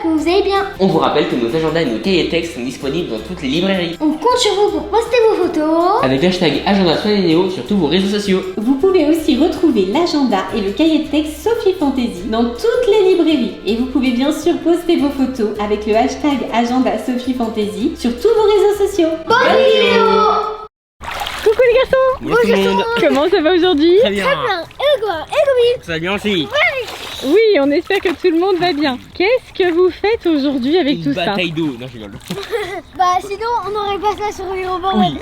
que vous allez bien. On vous rappelle que nos agendas et nos cahiers de texte sont disponibles dans toutes les librairies. On compte sur vous pour poster vos photos. Avec l'hashtag agenda Swan et Néo sur tous vos réseaux sociaux. Vous pouvez aussi retrouver l'agenda et le cahier de texte Sophie Fantasy dans toutes les librairies. Et vous pouvez bien sûr poster vos photos avec le hashtag agenda Sophie Fantasy sur tous vos réseaux sociaux. Bonne vidéo. Coucou les garçons. Bonjour tout le monde. Comment ça va aujourd'hui? Très bien. Et quoi? Et Ça va bien aussi. Oui, on espère que tout le monde va bien. Qu'est-ce que vous faites aujourd'hui avec tout Une ça? bataille d'eau. Non, je rigole. Bah sinon on n'aurait pas ça sur les robots. Oui.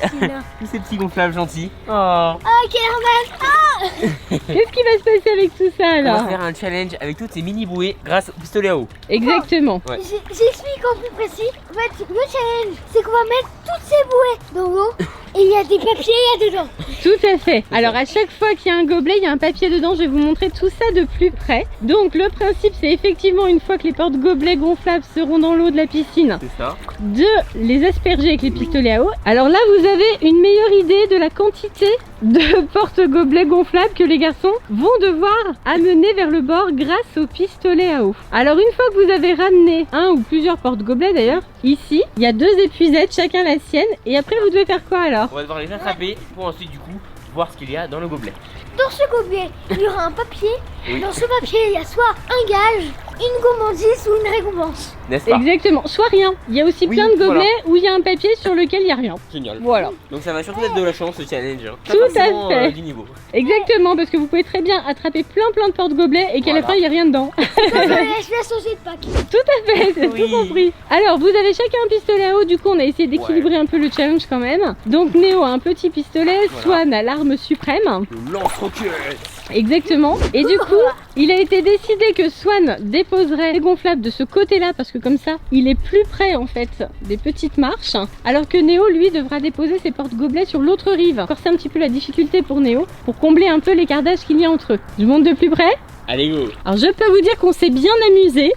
Tous ces petits gonflables gentils. Oh. Ah Kellerman. Qu'est-ce qui va se passer avec tout ça On va alors? faire un challenge avec toutes ces mini bouées grâce au pistolet à eau. Exactement. Ouais. J'explique en plus précis. En fait le challenge c'est qu'on va mettre toutes ces bouées dans l'eau. Et il y a des papiers il y a dedans. Tout à fait. Alors à chaque fois qu'il y a un gobelet, il y a un papier dedans. Je vais vous montrer tout ça de plus près. Donc le principe, c'est effectivement une fois que les porte-gobelets gonflables seront dans l'eau de la piscine, C'est ça. de les asperger avec les pistolets à eau. Alors là, vous avez une meilleure idée de la quantité de porte-gobelets gonflables que les garçons vont devoir amener vers le bord grâce au pistolet à eau. Alors une fois que vous avez ramené un ou plusieurs porte-gobelets d'ailleurs, ici, il y a 2 épuisettes, chacun la sienne. Et après, vous devez faire quoi alors? On va devoir les attraper pour ensuite du coup voir ce qu'il y a dans le gobelet. Dans ce gobelet, il y aura un papier. Oui. Dans ce papier, il y a soit un gage, une gourmandise ou une récompense. N'est-ce pas? Exactement, soit rien. Il y a aussi Oui, plein de gobelets voilà. où il y a un papier sur lequel il n'y a rien. Génial. Voilà. Donc ça va surtout être de la chance ce challenge. Hein. Pas Tout à forcément, fait. du niveau. Exactement, parce que vous pouvez très bien attraper plein de porte-gobelets et qu'à la Voilà. fin il n'y a rien dedans. Je laisse changer de pack. Tout à fait, c'est Oui. tout compris. Alors, vous avez chacun un pistolet à eau, du coup on a essayé d'équilibrer un peu le challenge quand même. Donc Néo a un petit pistolet, Voilà. Swan a l'arme suprême. Le lance-roquette. Exactement. Et du coup, il a été décidé que Swan déposerait les gonflables de ce côté-là parce que comme ça, il est plus près en fait des petites marches. Alors que Néo, lui, devra déposer ses porte-gobelets sur l'autre rive. Encore c'est un petit peu la difficulté pour Néo, pour combler un peu l'écart d'âge qu'il y a entre eux. Je monte de plus près. Allez go. Alors je peux vous dire qu'on s'est bien amusé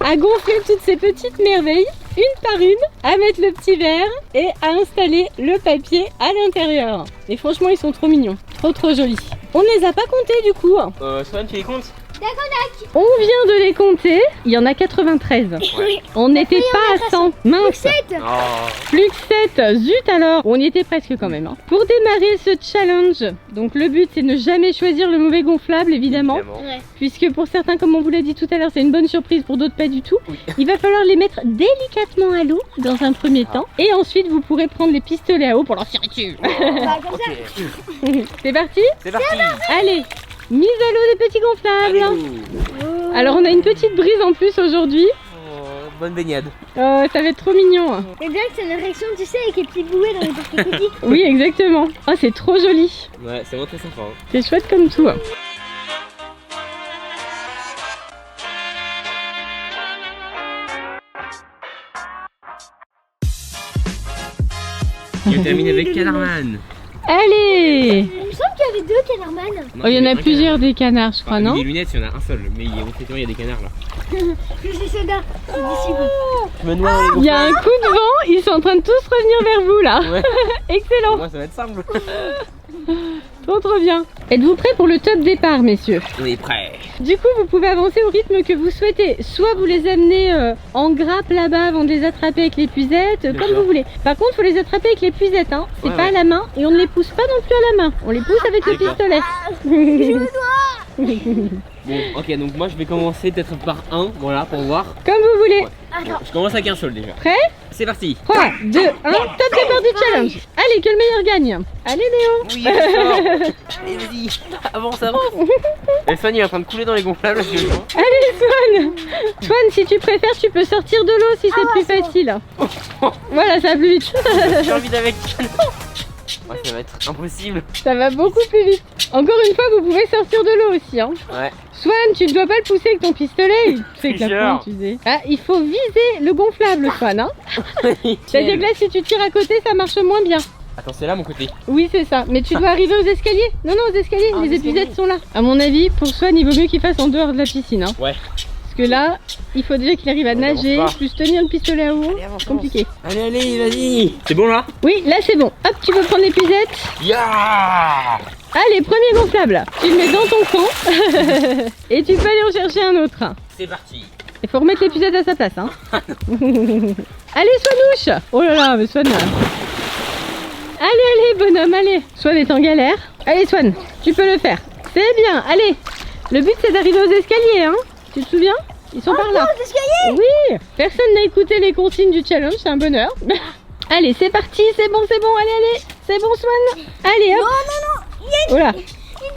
à gonfler toutes ces petites merveilles, une par une, à mettre le petit verre et à installer le papier à l'intérieur. Et franchement, ils sont trop mignons, trop jolis. On ne les a pas comptés du coup. Swan, tu les comptes? On vient de les compter, il y en a 93. Ouais. On n'était pas à 100. Mince, Oh. plus que 7. Zut alors. On y était presque quand même. Hein. Pour démarrer ce challenge, donc le but c'est ne jamais choisir le mauvais gonflable évidemment. Ouais. Puisque pour certains, comme on vous l'a dit tout à l'heure, c'est une bonne surprise, pour d'autres pas du tout. Oui. Il va falloir les mettre délicatement à l'eau dans un premier temps. Et ensuite vous pourrez prendre les pistolets à eau pour leur tirer dessus. Bah, comme ça. Ok. C'est parti? C'est parti. Allez, mise à l'eau des petits Allez gonflables. go. Alors on a une petite brise en plus aujourd'hui. Oh, bonne baignade. Ça va être trop mignon. Et bien que c'est une réaction, tu sais, avec les petits bouées dans les porte-cookies. Oui, exactement. Oh, c'est trop joli. Ouais, c'est vraiment très sympa. Hein. C'est chouette comme tout. Et on termine avec Kellerman. Allez. Il me semble qu'il y avait 2 Kellerman. Oh, il y en a plusieurs des canards, je crois, Enfin, non? des lunettes, il y en a un seul. Mais il y a des canards là. Je sais ça là. C'est d'ici. Je me noie dans les Il y a un coup de vent, ils sont en train de tous revenir vers vous là. Ouais. Excellent. Moi, ça va être simple. Trop bien. Êtes-vous prêts pour le top départ, messieurs? On est prêts. Du coup, vous pouvez avancer au rythme que vous souhaitez. Soit vous les amenez en grappe là-bas avant de les attraper avec l'épuisette, comme D'accord. vous voulez. Par contre, il faut les attraper avec l'épuisette, hein. C'est Ouais, pas ouais. à la main et on ne les pousse pas non plus à la main. On les pousse avec le D'accord. pistolet. Bon, ok, donc moi je vais commencer peut-être par un, voilà, pour voir. Comme vous voulez. Bon, je commence avec un seul déjà. Prêt? C'est parti. 3, 2, 1, top départ du challenge. Allez, que le meilleur gagne. Allez, Léo. Oui, d'accord. Allez, vas-y, avance. Et Swan il est en train de couler dans les gonflables actuellement. Allez, Swan. Swan, si tu préfères, tu peux sortir de l'eau si c'est plus facile. Voilà, ça va plus vite. J'ai envie d'avec. Ouais, ça va être impossible. Ça va beaucoup plus vite. Encore une fois, vous pouvez sortir de l'eau aussi. Hein. Ouais. Swan, tu ne dois pas le pousser avec ton pistolet. C'est avec la Tricheur. pointe, tu sais. Ah, il faut viser le gonflable, Swan. Hein. C'est-à-dire que là, si tu tires à côté, ça marche moins bien. Attends, c'est là mon côté. Oui, c'est ça. Mais tu dois arriver aux escaliers. Non, aux escaliers. Ah, les aux épuisettes escaliers. sont là. À mon avis, pour Swan, il vaut mieux qu'il fasse en dehors de la piscine. Hein. Ouais. Parce que là, il faut déjà qu'il arrive à On avance nager, pas. plus tenir le pistolet à eau. Allez, avance, C'est compliqué. Allez, vas-y. C'est bon là? Oui, là c'est bon. Hop, tu peux prendre l'épuisette. Ya. Allez, premier gonflable. Tu le mets dans ton camp. Et tu peux aller en chercher un autre. C'est parti. Il faut remettre l'épuisette à sa place. Hein. Allez, Swanouche. Oh là là, mais Swan. Allez, bonhomme, allez. Swan est en galère. Allez, Swan, tu peux le faire. C'est bien, allez. Le but, c'est d'arriver aux escaliers, hein. Tu te souviens? Ils sont par là. Oui. Personne n'a écouté les consignes du challenge, c'est un bonheur. Allez, c'est parti, c'est bon, allez. C'est bon, Swan. Allez, hop. Non. Oh là. Une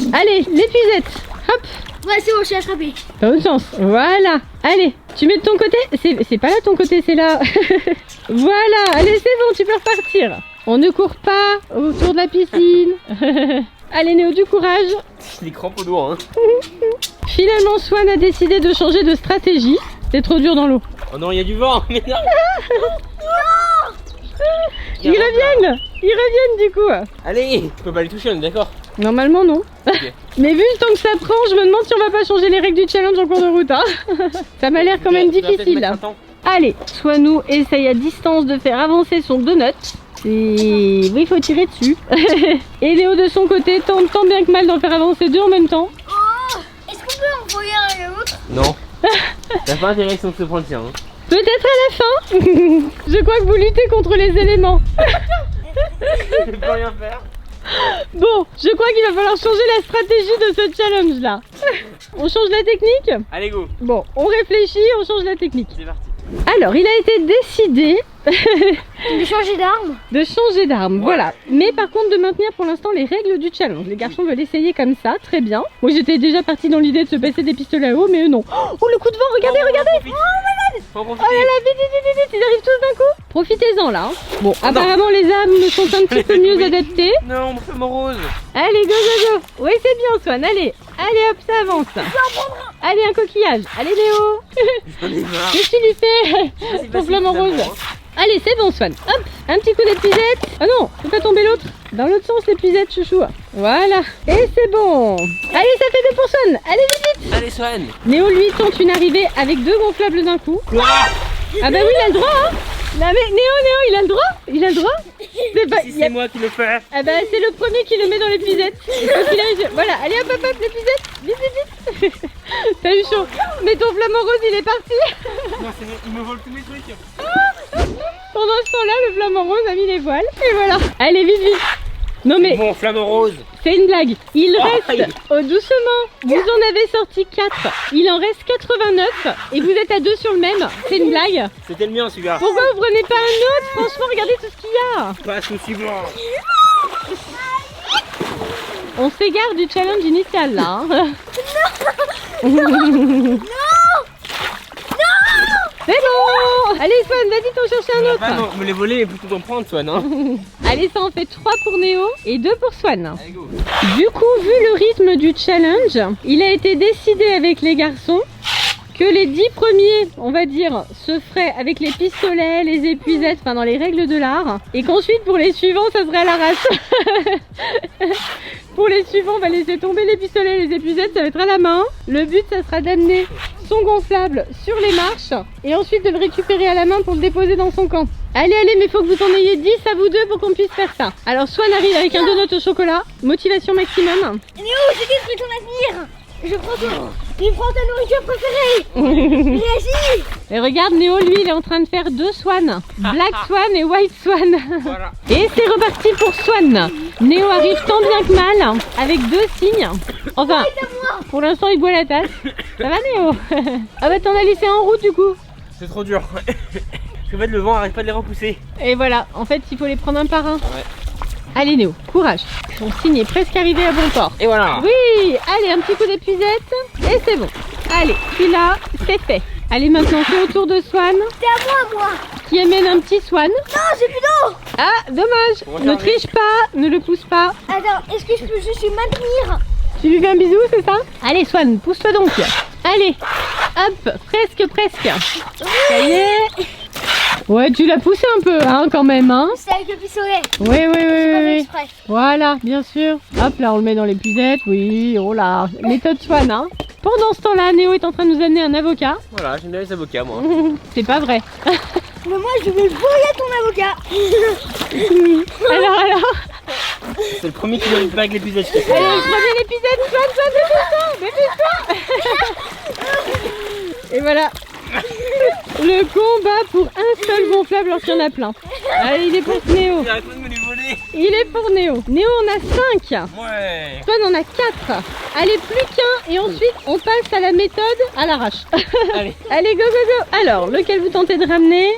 dernière. Allez, l'épuisette. Hop. Ouais, c'est bon, je suis attrapée. T'as bonne chance. Voilà. Allez, tu mets de ton côté. C'est pas là ton côté, c'est là. Voilà. Allez, c'est bon, tu peux repartir. On ne court pas autour de la piscine. Allez, Néo, du courage. J'ai des crampes au doigt. Hein. Finalement, Swan a décidé de changer de stratégie. C'était trop dur dans l'eau. Oh non, il y a du vent. Mais non. Ils reviennent du coup. Allez, tu peux pas les toucher, on est d'accord? Normalement, non. Ok. Mais vu le temps que ça prend, je me demande si on va pas changer les règles du challenge en cours de route. Hein. Ça m'a l'air quand même difficile. Allez, Swanou essaye à distance de faire avancer son donut. Oui, il faut tirer dessus. Et Léo de son côté tente tant bien que mal d'en faire avancer deux en même temps. Oh, est-ce qu'on peut envoyer un à l'autre? Non. T'as pas intérêt si on se prend le tien. Hein. Peut-être à la fin. Je crois que vous luttez contre les éléments. Je peux rien faire. Bon, je crois qu'il va falloir changer la stratégie de ce challenge là. On change la technique? Allez, go. Bon, on réfléchit, on change la technique. C'est parti. Alors, il a été décidé De changer d'arme. de changer d'arme, Ouais. voilà. Mais par contre, de maintenir pour l'instant les règles du challenge. Les garçons veulent essayer comme ça, très bien. Moi, j'étais déjà partie dans l'idée de se passer des pistolets à eau, mais eux non. Oh, le coup de vent, regardez, regardez. Faut en Oh profiter. là là, vite, ils arrivent tous d'un coup. Profitez-en là. Hein. Bon, apparemment, les armes sont un petit peu mieux adaptées. Non, mon flamme rose. Allez, go. Oui, c'est bien, Swan, allez. Allez, hop, ça avance. Allez, un coquillage. Allez, Léo. J'en ai marre. Qu'est-ce que tu lui fais? C'est Ton facile, flamant rose. finalement, Allez, c'est bon, Swan. Hop, un petit coup d'épuisette. Ah non, faut pas tomber l'autre. Dans l'autre sens, l'épuisette, chouchou. Voilà. Et c'est bon. Allez, ça fait 2 pour Swan. Allez, vite. Allez, Swan. Néo, lui, tente une arrivée avec 2 gonflables d'un coup. Ah bah oui, il a le droit, hein. Non mais Néo, il a le droit. Il a le droit. C'est pas... Si c'est moi qui le fais. Ah bah c'est le premier qui le met dans l'épuisette. Il faut qu'il arrive. Voilà, allez hop, l'épuisette. Vite. T'as eu chaud. Mais ton flamant rose, il est parti. Non, il me vole tous mes trucs. Pendant ce temps-là, le flamant rose a mis les voiles. Et voilà. Allez, vite. Non mais Mon flamme rose. c'est une blague. Il reste, Aïe. oh doucement, vous en avez sorti 4. Il en reste 89 et vous êtes à 2 sur le même. C'est une blague. C'était le mien, celui-là. Pourquoi vous prenez pas un autre? Franchement, regardez tout ce qu'il y a. Pas souci blanc. On s'égare du challenge initial là. Hein. C'est bon. Allez Swan, vas-y t'en chercher un autre. Ah non, me les voler, mais plutôt d'en prendre, Swan. Hein. Allez, ça en fait 3 pour Néo et 2 pour Swan. Allez, go. Du coup, vu le rythme du challenge, il a été décidé avec les garçons que les 10 premiers, on va dire, se feraient avec les pistolets, les épuisettes, enfin dans les règles de l'art. Et qu'ensuite, pour les suivants, ça serait à l'arrache. Pour les suivants, on va laisser tomber les pistolets et les épuisettes, ça va être à la main. Le but, ça sera d'amener son gonflable sur les marches et ensuite de le récupérer à la main pour le déposer dans son camp. Allez, mais il faut que vous en ayez 10 à vous deux pour qu'on puisse faire ça. Alors, Swan arrive avec un donut au chocolat, motivation maximum. Néo, j'ai détruit ton avenir. Je prends ta nourriture préférée. Réagis. Et regarde, Néo, lui, il est en train de faire 2 swans. Black Swan et White Swan. Voilà. Et c'est reparti pour Swan. Néo arrive tant bien que mal, avec 2 signes. Enfin, pour l'instant, il boit la tasse. Ça va, Néo? Ah bah, t'en as laissé en route, du coup. C'est trop dur. Parce qu'en fait, le vent arrête pas de les repousser. Et voilà, en fait, il faut les prendre un par un. Ouais. Allez, Néo, courage. Ton signe est presque arrivé à bon port. Et voilà. Oui, allez, un petit coup d'épuisette. Et c'est bon. Allez, celui-là, c'est fait. Allez, maintenant, c'est au tour de Swan, C'est à moi. qui amène un petit Swan. Non, j'ai plus d'eau. Ah, dommage. Pour Ne recharger. triche pas, ne le pousse pas. Attends, est-ce que je peux juste lui maintenir? Tu lui fais un bisou, c'est ça? Allez, Swan, pousse-toi donc. Allez, hop, presque. Ça y est. Ouais, tu l'as poussé un peu, hein, quand même, hein. C'est avec le pistolet. Oui. J'ai pas fait exprès. Voilà, bien sûr. Hop, là, on le met dans l'épuisette. Oui, oh là. Méthode Swan, hein. Pendant ce temps-là, Néo est en train de nous amener un avocat. Voilà, j'aime bien les avocats, moi. C'est pas vrai. Mais moi, je vais voler ton avocat. Alors. C'est le premier qui n'arrive pas avec l'épisode. Allez, prenez l'épisode, Swan, dépêche-toi. Et voilà. Le combat pour un seul gonflable alors qu'il y en a plein. Allez, il est pour Néo. Il arrête pas de me les voler. Il est pour Néo. Néo, on a 5. Ouais. Swan on a 4. Allez, plus qu'un. Et ensuite, on passe à la méthode à l'arrache. Allez. Allez, go, go, go. Alors, lequel vous tentez de ramener?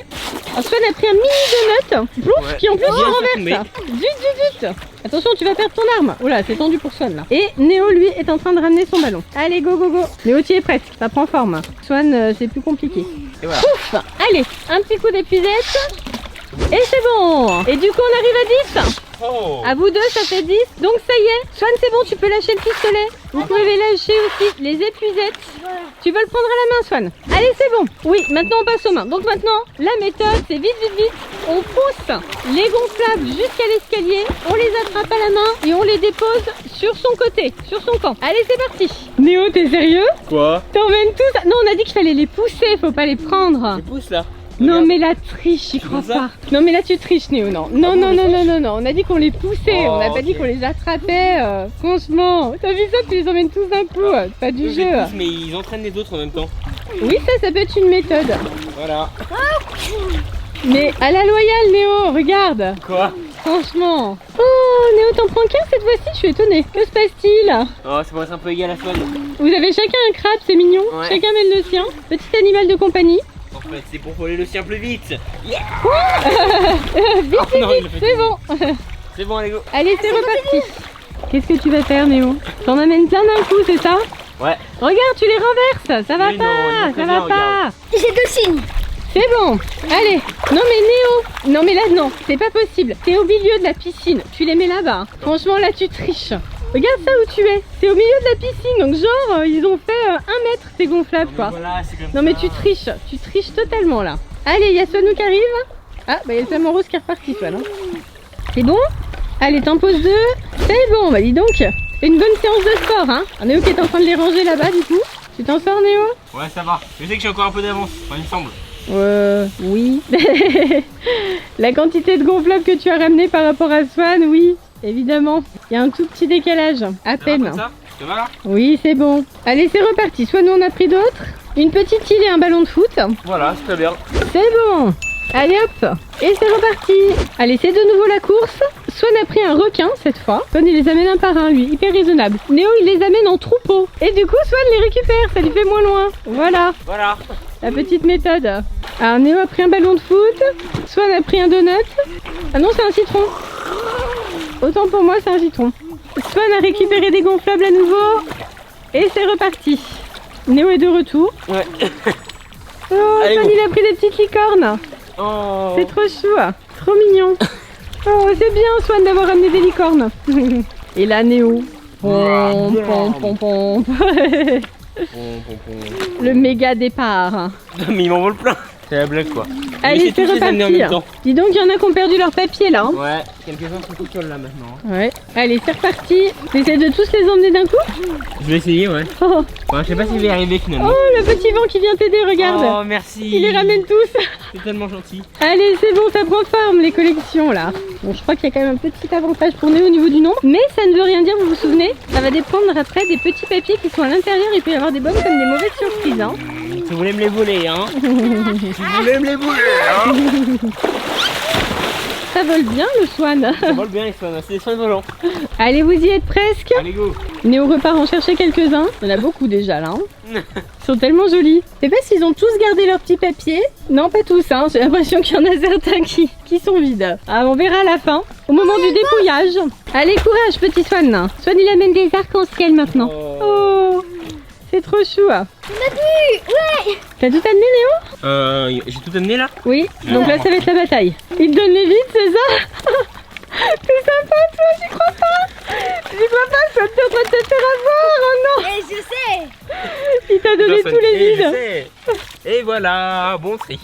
Alors, Swan a pris un mini donut. Plouf, Ouais. qui en plus Bien se renverse. Zut. Attention, tu vas perdre ton arme. Oula, c'est tendu pour Swan là. Et Néo, lui, est en train de ramener son ballon. Allez, go, go, go. Néo, tu y es presque. Ça prend forme. Swan, c'est plus compliqué. Et voilà. Pouf. Allez, un petit coup d'épuisette. Et c'est bon. Et du coup, on arrive à 10. Oh. À vous deux, ça fait 10. Donc ça y est. Swan, c'est bon, tu peux lâcher le pistolet. Vous pouvez lâcher aussi les épuisettes. Voilà. Tu veux le prendre à la main, Swan? Allez, c'est bon. Oui, maintenant on passe aux mains. Donc maintenant, la méthode, c'est vite. On pousse les gonflables jusqu'à l'escalier. On les attrape à la main et on les dépose sur son côté, sur son camp. Allez, c'est parti. Néo, t'es sérieux? Quoi? T'emmènes tout ça? Non, on a dit qu'il fallait les pousser, faut pas les prendre. Je pousse là. Non Regarde. mais la triche, j'y crois fais ça pas. Non mais là tu triches Néo, non. Non, Ah non, bon, non, mais non, non, non. On a dit qu'on les poussait, Oh, on n'a pas dit ok. qu'on les attrapait. Franchement, t'as vu ça, tu les emmènes tous d'un coup. Pas du Je les jeu. pousse, mais ils entraînent les autres en même temps. Oui, ça peut être une méthode. Voilà. Mais à la loyale Néo, regarde. Quoi? Franchement. Oh Néo, t'en prends qu'un cette fois-ci, je suis étonnée. Que se passe-t-il? Oh, ça pourrait être un peu égal à Swan. Vous avez chacun un crabe, c'est mignon. Ouais. Chacun mène le sien. Petit animal de compagnie. En fait, c'est pour voler le sien plus vite. Vite, Oh, non, il vite, le fait c'est bon. C'est bon, allez go. Allez, c'est reparti. Qu'est-ce que tu vas faire, Néo? T'en amènes plein d'un coup, c'est ça? Ouais. Regarde, tu les renverses. Ça va Mais non, pas, non, ça bien, va pas. J'ai deux signes. C'est bon. Allez. Non mais Néo. Non mais là non, c'est pas possible. T'es au milieu de la piscine. Tu les mets là-bas. Franchement là tu triches. Regarde ça où tu es. T'es au milieu de la piscine. Donc genre ils ont fait 1 mètre ces gonflables quoi. Voilà, c'est comme Non mais ça. tu triches. Tu triches totalement là. Allez, il y a Sonou qui arrive. Ah bah il y a le flamant rose qui est reparti toi non. C'est bon? Allez, t'en poses 2. C'est bon, bah dis donc. C'est une bonne séance de sport hein. Néo qui est en train de les ranger là-bas du coup. Tu t'en sors Néo? Ouais, ça va. Je sais que j'ai encore un peu d'avance. Enfin, il me semble. Oui. La quantité de gonflables que tu as ramené par rapport à Swan, oui, évidemment. Il y a un tout petit décalage, à Ça va peine. comme ça? Ça va là? Oui, c'est bon. Allez, c'est reparti. Soit nous on a pris d'autres. Une petite île et un ballon de foot. Voilà, c'est très bien. C'est bon. Allez hop. Et c'est reparti. Allez, c'est de nouveau la course. Swan a pris un requin cette fois. Swan il les amène un par un lui, hyper raisonnable. Néo il les amène en troupeau. Et du coup Swan les récupère, ça lui fait moins loin. Voilà. Voilà. La petite méthode. Alors Néo a pris un ballon de foot, Swan a pris un donut. Ah non, c'est un citron. Autant pour moi, c'est un citron. Swan a récupéré des gonflables à nouveau. Et c'est reparti. Néo est de retour. Ouais. Oh, Allez, Swan go. il a pris des petites licornes. Oh. C'est trop chou. Trop mignon. Oh, c'est bien Swan d'avoir ramené des licornes. Et là Néo. Pom, pom, pom, pom. Le méga départ. Mais il m'en vole plein. C'est la blague quoi. Allez, J'essaie c'est tous de les amener en reparti. même temps. Dis donc, il y en a qui ont perdu leur papier là. Hein. Ouais, quelques-uns sont tout seuls là maintenant. Ouais. Allez, c'est reparti. T'essaies de tous les emmener d'un coup? Je vais essayer, ouais. Oh. Ouais, je sais pas si je vais y arriver finalement. Oh, le petit vent qui vient t'aider, regarde. Oh, merci. Il les ramène tous. C'est tellement gentil. Allez, c'est bon, ça prend forme les collections là. Bon, je crois qu'il y a quand même un petit avantage pour nous au niveau du nombre. Mais ça ne veut rien dire, vous vous souvenez? Ça va dépendre après des petits papiers qui sont à l'intérieur. Il peut y avoir des bonnes comme des mauvaises surprises. Hein. Si vous voulez me les voler, hein. Si vous voulez me les voler, hein. Ça vole bien le Swan. Ça vole bien les swans, c'est des swans volants. Allez, vous y êtes presque. Allez go. Néo repart en chercher quelques-uns. Il y en a beaucoup déjà là. Hein. Ils sont tellement jolis. Je sais pas s'ils ont tous gardé leurs petits papiers. Non, pas tous. Hein. J'ai l'impression qu'il y en a certains qui sont vides. Ah, on verra à la fin, au moment du dépouillage. Allez, courage, petit Swan. Swan, il amène des arcs-en-ciel maintenant. Oh, c'est trop chou. On a vu. Ouais. T'as tout amené, Néo? J'ai tout amené là. Oui. Donc là, ça va être la bataille. Il te donne les vides, c'est ça? C'est sympa, toi, j'y crois pas. J'y crois pas, Swan, t'es en train de te faire avoir. Oh non. Et je sais. Il t'a donné tous les vides. Et voilà, bon tri.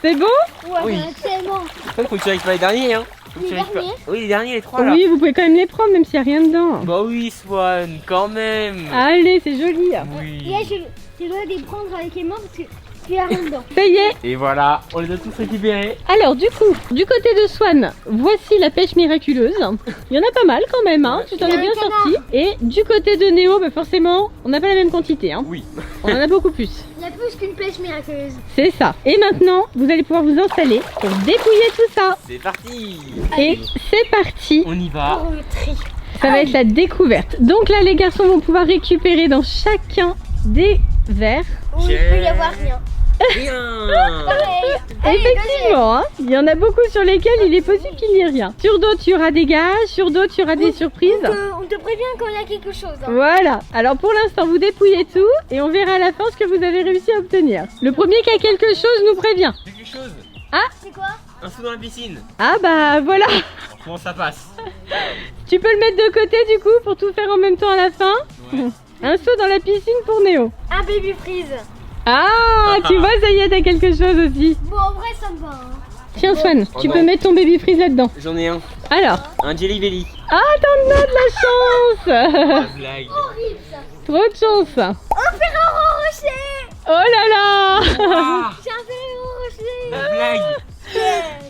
C'est bon? Ouais, Oui. tellement. Faut que tu récupères les derniers, hein. Faut que tu Les récupères- derniers Oui, les derniers, les trois là. Oui, vous pouvez quand même les prendre, même s'il n'y a rien dedans. Bah oui, Swan, quand même. Allez, c'est joli. Oui. Et là, je dois les prendre avec les mains parce que il y a rien dedans. Ça y est. Et voilà, on les a tous récupérés. Alors, du coup, du côté de Swan, voici la pêche miraculeuse. Il y en a pas mal quand même, hein. Tu t'en Il y es a bien un canard. sorti. Et du côté de Néo, bah forcément, on n'a pas la même quantité, hein. Oui. On en a beaucoup plus. Il y y a plus qu'une pêche miraculeuse. C'est ça. Et maintenant, vous allez pouvoir vous installer pour dépouiller tout ça. C'est parti. Et c'est parti. On y va. Pour le tri. Ça va être la découverte. Donc là, les garçons vont pouvoir récupérer dans chacun des verres. Où il peut y avoir rien. Rien. Pareil. Allez, Effectivement, hein, il y en a beaucoup sur lesquels il est possible qu'il n'y ait rien. Sur d'autres, il y aura des gages, sur d'autres, il y aura des surprises. on te prévient quand il y a quelque chose. Hein. Voilà. Alors pour l'instant, vous dépouillez tout et on verra à la fin ce que vous avez réussi à obtenir. Le premier qui a quelque chose nous prévient. Quelque chose. C'est quoi? Un saut dans la piscine. Ah bah voilà. Comment ça passe? Tu peux le mettre de côté du coup pour tout faire en même temps à la fin. Ouais. Un saut dans la piscine pour Néo. Un baby freeze. Ah, tu vois, ça y est, t'as quelque chose aussi. Bon, en vrai, ça me va. Hein. Tiens Swan, Oh tu non. peux mettre ton baby freeze là-dedans. J'en ai un. Alors. Un Jelly Belly. Ah, t'en as de la chance. Blague. Horrible ça. Trop de chance. Un Ferrero Rocher. Oh là là. Ah, J'ai un Ferrero Rocher. la blague.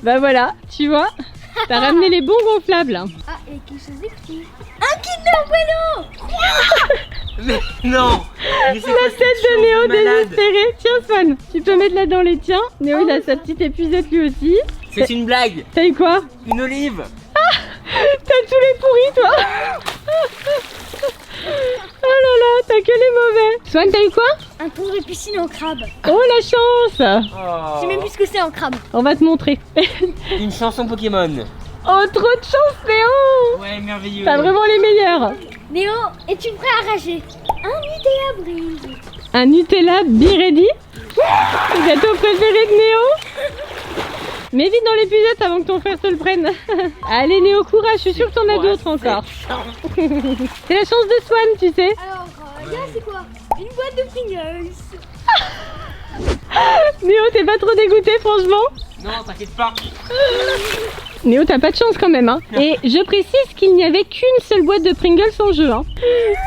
Bah voilà, tu vois, t'as ramené les bons gonflables. Ah, et quelque chose d'écrit. Un Kinder Bueno. Mais non. Mais c'est quoi La cette tête de chose Néo malade? désespéré. Tiens Swan, tu peux mettre là dans les tiens. Néo il a sa petite épuisette lui aussi. C'est une blague. T'as eu quoi? Une olive. T'as tous les pourris toi. Oh là là, t'as que les mauvais. Swan, t'as eu quoi? Un tour de piscine en crabe. Oh la chance. Oh. Je sais même plus ce que c'est en crabe. On va te montrer. Une chanson Pokémon. Oh trop de chance Néo. Ouais, merveilleux. T'as vraiment les meilleurs. Néo, es-tu prêt à rager? Un Nutella brise. Un Nutella Be Ready. Le gâteau préféré de Néo. Mets vite dans l'épuisette avant que ton frère te le prenne. Allez Néo, courage, je suis sûre que t'en as d'autres encore. C'est la chance de Swan, tu sais. Alors, là, c'est quoi? Une boîte de Pringles. Néo, t'es pas trop dégoûté franchement? Non, t'inquiète pas. Néo, t'as pas de chance quand même. Hein. Et je précise qu'il n'y avait qu'une seule boîte de Pringles en jeu. Hein.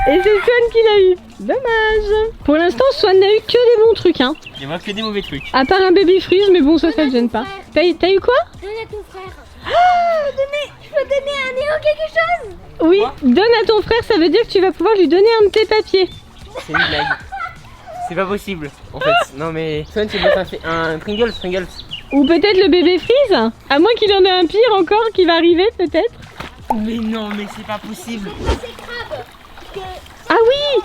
Et c'est Swan qui l'a eu. Dommage. Pour l'instant, Swan n'a eu que des bons trucs. Hein. Il y a que des mauvais trucs. À part un baby freeze, mais bon, ça te gêne pas. T'as eu quoi? Donne à ton frère. Je peux donner à Néo quelque chose? Oui, Quoi? donne à ton frère, ça veut dire que tu vas pouvoir lui donner un de tes papiers. C'est une blague. C'est pas possible. En fait, non mais. Swan, tu veux un Pringles. Ou peut-être le bébé freeze. À moins qu'il en ait un pire encore qui va arriver peut-être. Mais non, mais c'est pas possible. C'est crabe. Ah oui,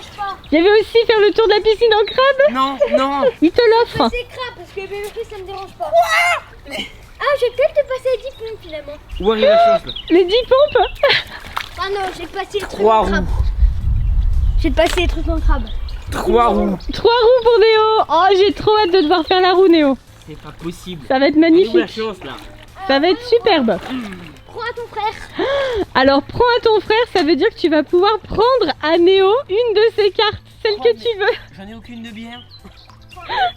il y avait aussi faire le tour de la piscine en crabe. Non, non. Il te l'offre. C'est crabe parce que le bébé freeze ça me dérange pas. Ah, je vais peut-être te passer les 10 points finalement. Où arrive la chance là? Les 10 pompes. Ah non, j'ai passé les trucs 3 en roues. crabe. J'ai passé les trucs en crabe. 3 roues. 3 roues pour Néo. Oh, j'ai trop hâte de devoir faire la roue Néo. C'est pas possible. Ça va être Elle est où la magnifique. chance là? Ça va être superbe. Prends à ton frère. Alors prends à ton frère, ça veut dire que tu vas pouvoir prendre à Néo une de ses cartes, celle que tu veux. J'en ai aucune de bière.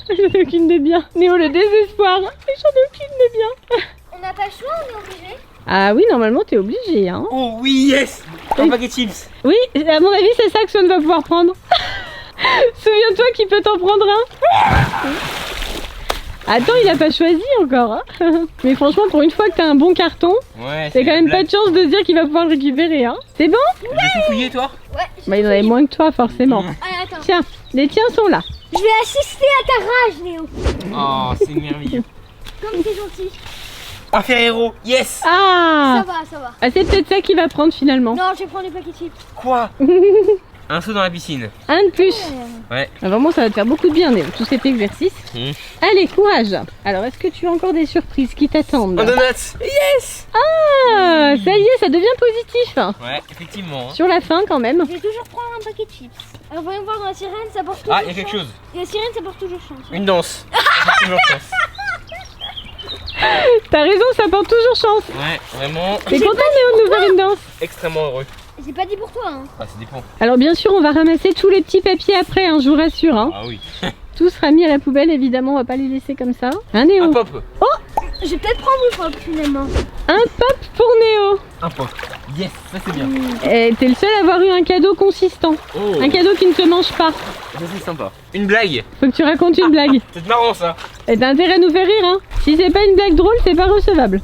J'en ai aucune de bien. Néo, le désespoir. J'en ai aucune de bien. On n'a pas le choix, on est obligé. Ah oui, normalement t'es obligé. Hein. Oh oui, yes. Un paquet de chips. Oui, à mon avis c'est ça que Swan va pouvoir prendre. Souviens-toi qu'il peut t'en prendre un. Attends, il a pas choisi encore. Hein. Mais franchement, pour une fois que t'as un bon carton, Ouais. c'est quand même pas de chance de se dire qu'il va pouvoir le récupérer. Hein. C'est bon? Tu as tout fouillé toi? Ouais. Bah il en avait moins que toi forcément. Allez, attends. Tiens, les tiens sont là. Je vais assister à ta rage, Néo. Oh, c'est merveilleux. Comme t'es gentil. Un Ferrero. Yes. Ah, Ça va. Ah, c'est peut-être ça qu'il va prendre finalement. Non, je vais prendre des paquets de chips. Quoi? Un saut dans la piscine. Un de plus. Ouais. Ah, vraiment, ça va te faire beaucoup de bien, Néo, tout cet exercice. Mmh. Allez, courage. Alors, est-ce que tu as encore des surprises qui t'attendent? Un donut. Yes. Ah, ça y est, ça devient positif. Ouais, effectivement. Hein. Sur la fin, quand même. Je vais toujours prendre un paquet de chips. Alors, voyons voir dans la sirène, ça porte toujours Ah, il y a quelque chance. chose. La sirène, ça porte toujours chance. Une danse. Ça fait toujours chance. T'as raison, ça porte toujours chance. Ouais, vraiment T'es content, Néo, de nous faire une danse? extrêmement heureux. J'ai pas dit pour toi, hein. Ah, ça dépend. Alors, bien sûr, on va ramasser tous les petits papiers après, hein, je vous rassure. Hein. Ah oui. Tout sera mis à la poubelle, évidemment, on va pas les laisser comme ça. Hein, Néo? Un pop. Je vais peut-être prendre une pop finalement. Un pop pour Néo. Un pop. Yes, ça c'est bien. Et t'es le seul à avoir eu un cadeau consistant. Oh, Un cadeau qui ne se mange pas. ça c'est sympa. Une blague. Faut que tu racontes une blague. C'est marrant ça. Et t'as intérêt à nous faire rire, hein. Si c'est pas une blague drôle, c'est pas recevable.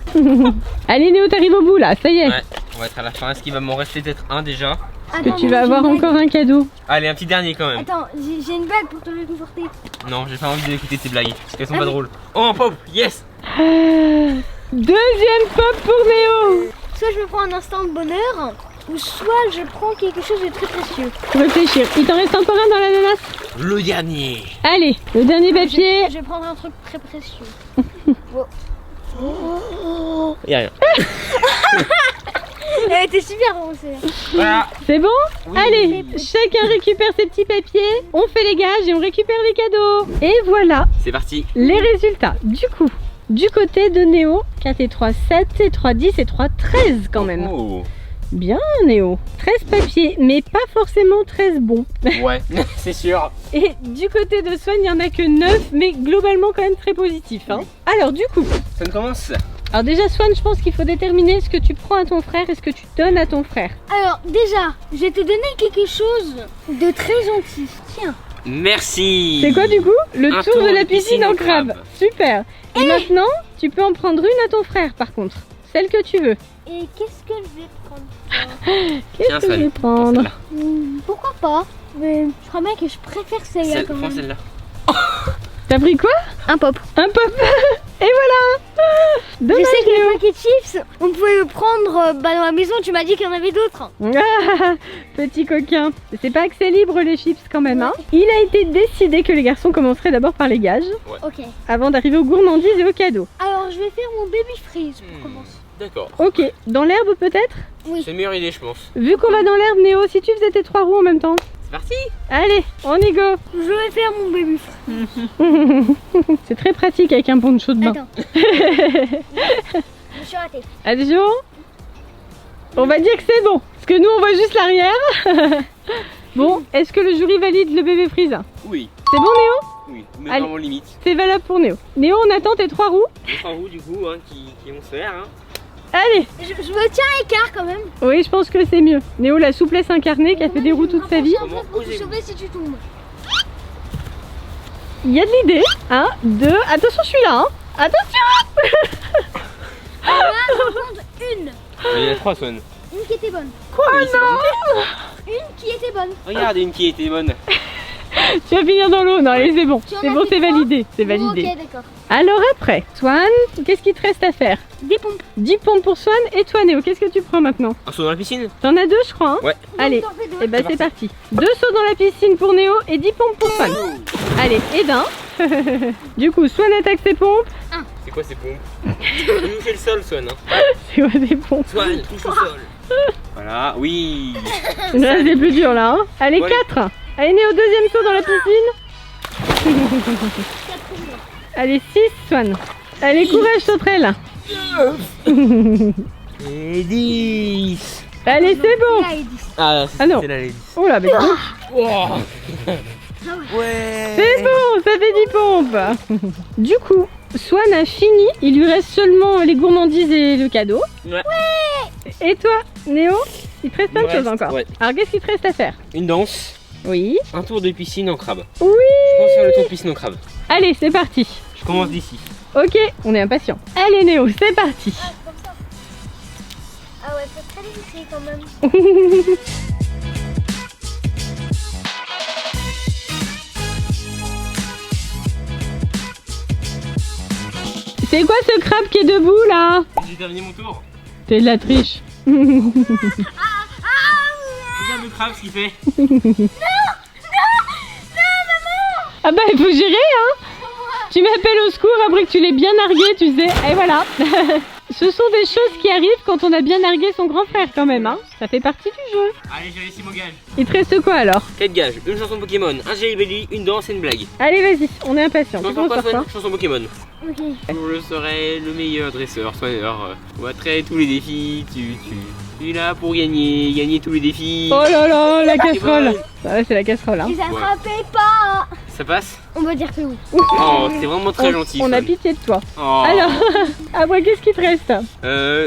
Allez Néo, t'arrives au bout là, ça y est. Ouais, on va être à la fin. Est-ce qu'il va m'en rester peut-être un déjà? que tu vas avoir encore un cadeau. Allez, un petit dernier quand même. Attends, j'ai une blague pour te réconforter. Non, j'ai pas envie d'écouter tes blagues parce qu'elles sont pas drôles. Oh, un pop, yes. Deuxième pop pour Néo. Soit je me prends un instant de bonheur, ou soit je prends quelque chose de très précieux. Faut réfléchir. Il t'en reste encore un dans l'ananas? Le dernier. Allez, le dernier papier. Je vais prendre un truc très précieux. Y'a rien. Elle a été super drôle, celle-là. Voilà. C'est bon? Oui. Allez, chacun récupère ses petits papiers. On fait les gages et on récupère les cadeaux. Et voilà C'est parti. les résultats. Du coup, du côté de Néo, 4 et 3, 7 et 3, 10 et 3, 13 quand même. Oh. Bien Néo. 13 papiers, mais pas forcément 13 bons. Ouais, c'est sûr. Et du côté de Swan, il n'y en a que 9, mais globalement quand même très positif. Hein. Alors du coup, Ça commence. alors déjà Swan, je pense qu'il faut déterminer ce que tu prends à ton frère et ce que tu donnes à ton frère. Alors, déjà, je vais te donner quelque chose de très gentil. Tiens. Merci. C'est quoi du coup? Le Un tour de la piscine en crabe. Super. Et maintenant, tu peux en prendre une à ton frère par contre. Celle que tu veux. Et qu'est-ce que je vais prendre? Qu'est-ce Tiens, que je Swan. vais prendre? Celle-là. Pourquoi pas? Mais je crois bien que je préfère celle-là quand Prends même. celle-là. T'as pris quoi? Un pop. Un pop. Et voilà. Je Dommage, sais que Léo. les paquets de chips, on pouvait le prendre dans la maison, tu m'as dit qu'il y en avait d'autres. Ah, petit coquin. C'est pas accès libre les chips quand même. Hein. Il a été décidé que les garçons commenceraient d'abord par les gages, Ok. avant d'arriver aux gourmandises et aux cadeaux. Alors je vais faire mon baby freeze pour commencer. D'accord. Ok, dans l'herbe peut-être? Oui. C'est une meilleure idée, je pense. Vu qu'on va dans l'herbe, Néo, si tu faisais tes 3 roues en même temps. C'est parti. Allez, on y go. Je vais faire mon baby freeze. C'est très pratique avec un poncho de bain. Attends. Je suis ratée. Attention. On va dire que c'est bon, parce que nous on voit juste l'arrière. Bon, est-ce que le jury valide le bébé freeze? Oui. C'est bon Néo? Oui. Mais Allez. vraiment limite. C'est valable pour Néo. Néo, on attend tes 3 roues. Les 3 roues du coup hein, qui vont se faire. Hein. Allez. Je me tiens à l'écart quand même. Oui, je pense que c'est mieux. Néo, la souplesse incarnée qui a fait des roues toute sa vie. Un peu pour te sauver si tu tombes. Il y a de l'idée. 1, 2, attention, je suis là. Hein. Attention. Une. Il y en a 3 Swan. Une qui était bonne. Quoi non. Une qui était bonne. Regarde une qui était bonne. Tu vas finir dans l'eau. Non, allez, c'est bon. Tu en C'est as bon, fait c'est 3? validé. C'est validé. Ok, d'accord. Alors après, Swan, qu'est-ce qu'il te reste à faire? Des pompes. 10 pompes pour Swan. Et toi, Néo, qu'est-ce que tu prends maintenant? Un saut dans la piscine. T'en as 2, je crois. Hein. Ouais. Allez. T'en fais deux. Et bah c'est parti. 2 sauts dans la piscine pour Néo et 10 pompes pour Swan. Allez, et d'un. Du coup, Swan attaque ses pompes. C'est quoi ces pompes? Il nous fait le sol Swan. Hein. C'est quoi des pompes? Swan, touche au sol. Voilà, oui. Là, c'est plus dur là. Hein. Allez, Bon, 4. Allez, Néo, deuxième saut dans la piscine. Allez, 6, Swan. Allez, courage, sauterelle. Et 10. Allez, c'est bon. Là, il dit. Ah non. c'est là les 10. Oh là, mais Ouais. c'est bon, ça fait 10 pompes. Du coup, Swan a fini. Il lui reste seulement les gourmandises et le cadeau. Ouais. Et toi, Néo, il te reste plein de Il me choses reste, encore. ouais. Alors, qu'est-ce qu'il te reste à faire? Une danse. Oui. Un tour de piscine en crabe. Oui. Je pense faire le tour de piscine en crabe. Allez, c'est parti. Je commence d'ici. Ok, on est impatient. Allez, Néo, c'est parti. Ah, comme ça. Ah ouais, c'est très difficile quand même. C'est quoi ce crabe qui est debout là? J'ai terminé mon tour. C'est de la triche. Regarde le crabe ce qu'il fait. Ah bah il faut gérer hein. Tu m'appelles au secours après que tu l'aies bien nargué, tu sais. Et voilà. Ce sont des choses qui arrivent quand on a bien nargué son grand frère quand même hein. Ça fait partie du jeu. Allez, j'ai réussi mon gage. Il te reste quoi alors? 4 gages, une chanson Pokémon, un Jelly Belly, une danse et une blague. Allez vas-y, on est impatient. Tu Chanson commences quoi, par quoi? Swan? Chanson Pokémon. Ok. Je serai le meilleur dresseur, soigneur. On battrai tous les défis. Tu es là pour gagner tous les défis. Oh là là, la casserole. Pokémon. Ah ouais, c'est la casserole hein. Et ça frappait pas. Ça passe? On va dire que oui. Oh, c'est vraiment très gentil. On a Swan. pitié de toi. Oh. Alors, après qu'est-ce qui te reste?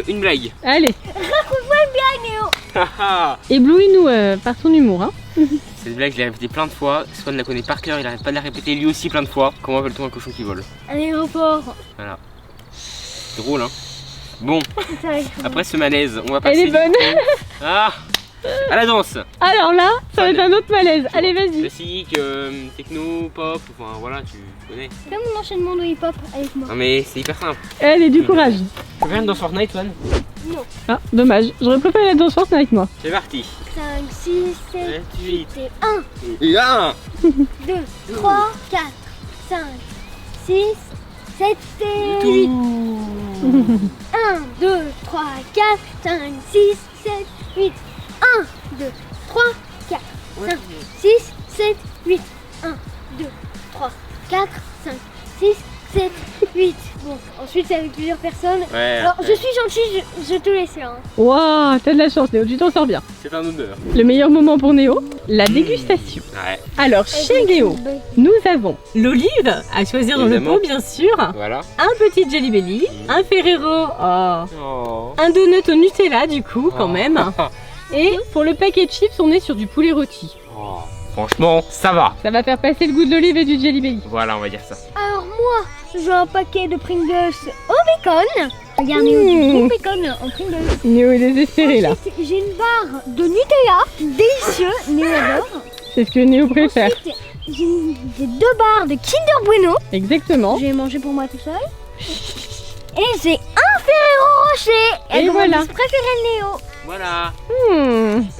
Une blague. Allez, Raconte-moi une blague, Néo. Haha. éblouis-nous par ton humour hein. Cette blague, je l'ai répétée plein de fois. Swan la connaît par cœur, il arrête pas de la répéter lui aussi plein de fois. Comment appelle-t-on un cochon qui vole? Un aéroport. Voilà. C'est drôle, hein. Bon, Ça arrive. après ce malaise, on va passer. Elle est bonne. Ah, À la danse. Alors là, ça va être un autre malaise. Allez, vas-y. Classique, techno, pop, enfin voilà, tu connais. Fais mon enchaînement de hip-hop avec moi. Non mais c'est hyper simple. Allez, du courage. Tu peux faire une danse Fortnite, Swan? Ah, dommage. J'aurais préféré la danse Fortnite, moi. C'est parti. 5, 6, 7, 8. et 1, Et 1. 2, 3, 4, 5, 6, 7 et 8. 1, 2, 3, 4, 5, 6, 7, 8. 1, 2, 3, 4, 5, 6, 7, 8. 1, 2, 3, 4, 5, 6, 7, 8. Bon, ensuite c'est avec plusieurs personnes. Ouais. Alors, je suis gentille, je te laisse là. Waouh, t'as de la chance, Néo, tu t'en sors bien. C'est un honneur. Le meilleur moment pour Néo, la dégustation. Ouais. Alors, chez Néo, nous avons l'olive à choisir dans le Évidemment. pot, bien sûr. Voilà. Un petit Jelly Belly, un Ferrero, Oh. un donut au Nutella, du coup, quand Oh. même. Et pour le paquet de chips, on est sur du poulet rôti. Oh. Franchement, ça va. Ça va faire passer le goût de l'olive et du Jelly Belly. Voilà, on va dire ça. Alors moi, j'ai un paquet de Pringles au bacon. Regardez, du bon bacon en Pringles. Néo est désespéré là. Ensuite, j'ai une barre de Nutella, délicieux, Néo adore. C'est ce que Néo préfère. Ensuite, j'ai 2 barres de Kinder Bueno. Exactement. J'ai mangé pour moi tout seul. Et j'ai un Ferrero Rocher. Et voilà. Je préfère le Néo. Voilà.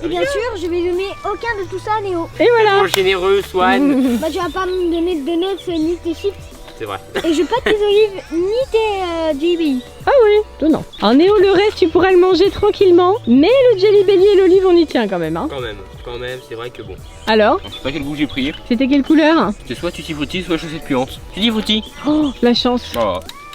Et bien sûr, je vais donner aucun de tout ça à Néo. Et voilà. Trop généreux, Swan. Bah tu vas pas me donner de donuts ni tes chips. C'est vrai. Et je veux pas tes olives ni tes JB. Ah oui, étonnant. Alors Néo, le reste, tu pourras le manger tranquillement. Mais le Jelly Belly et l'olive, on y tient quand même. Hein. Quand même, c'est vrai que bon. Alors, Je sais pas quel goût j'ai pris. c'était quelle couleur? C'est soit tutti frutti, soit chaussette puante. Tutti frutti. Oh, la chance. Oh,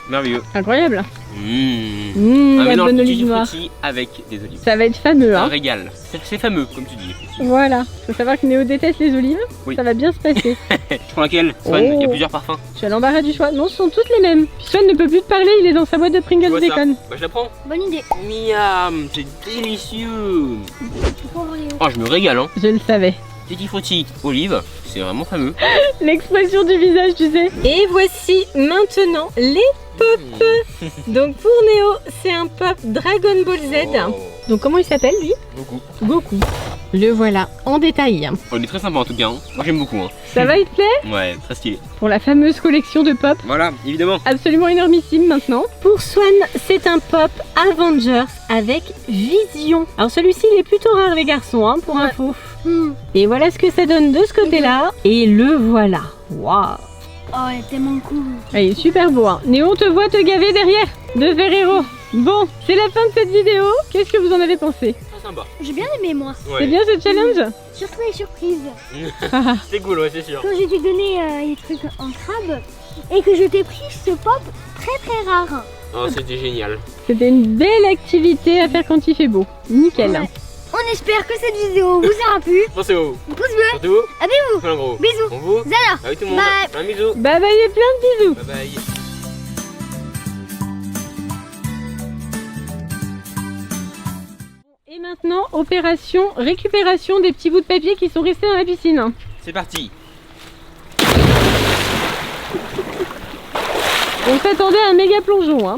merveilleux. Incroyable. Ah, La mais non, bonne tutti olive noire. frutti avec des olives. Ça va être fameux, Un hein. régal. C'est fameux, comme tu dis. Voilà. Faut savoir que Néo déteste les olives. Oui. Ça va bien se passer. Tu prends laquelle, Swan? Oh. Il y a plusieurs parfums. Je suis à l'embarras du choix. Non, ce sont toutes les mêmes. Swan ne peut plus te parler, il est dans sa boîte de Tu Pringles vois ça? bacon. Bah, je la prends. Bonne idée. Miam, c'est délicieux. Pauvre Néo. Oh, je me régale, hein. Je le savais. Tutti frutti, olive, c'est vraiment fameux. L'expression du visage, tu sais. Et voici maintenant les pop. Donc pour Néo, c'est un pop Dragon Ball Z. Oh, Donc comment il s'appelle lui? beaucoup. Goku. Le voilà en détail. Oh, il est très sympa en tout cas. Hein. Moi j'aime beaucoup. Hein. Ça va, il te plaît? Ouais, très stylé. Pour la fameuse collection de pop. Voilà, évidemment. Absolument énormissime maintenant. Pour Swan, c'est un pop Avengers avec Vision. Alors celui-ci, il est plutôt rare les garçons, hein, pour info. Et voilà ce que ça donne de ce côté-là. Et le voilà. Waouh. Oh, elle est tellement cool. Il est super beau, hein. Néo, on te voit te gaver derrière de Ferrero. Bon, c'est la fin de cette vidéo. Qu'est-ce que vous en avez pensé? Très sympa. J'ai bien aimé moi. C'est bien ce challenge? Surtout les surprises. C'est cool, ouais, c'est sûr. Quand je t'ai donné les trucs en crabe et que je t'ai pris ce pop très rare. Oh, c'était génial. C'était une belle activité à faire quand il fait beau. Nickel. Ouais. On espère que cette vidéo vous aura plu. Pensez au Pouce bleu, surtout. abonnez-vous. Un gros. Bisous. On vous. Zala. Avec tout le monde. Bye. Un bisou. Bye bye et plein de bisous. Bye bye. Et maintenant, opération récupération des petits bouts de papier qui sont restés dans la piscine. C'est parti. On s'attendait à un méga plongeon, hein.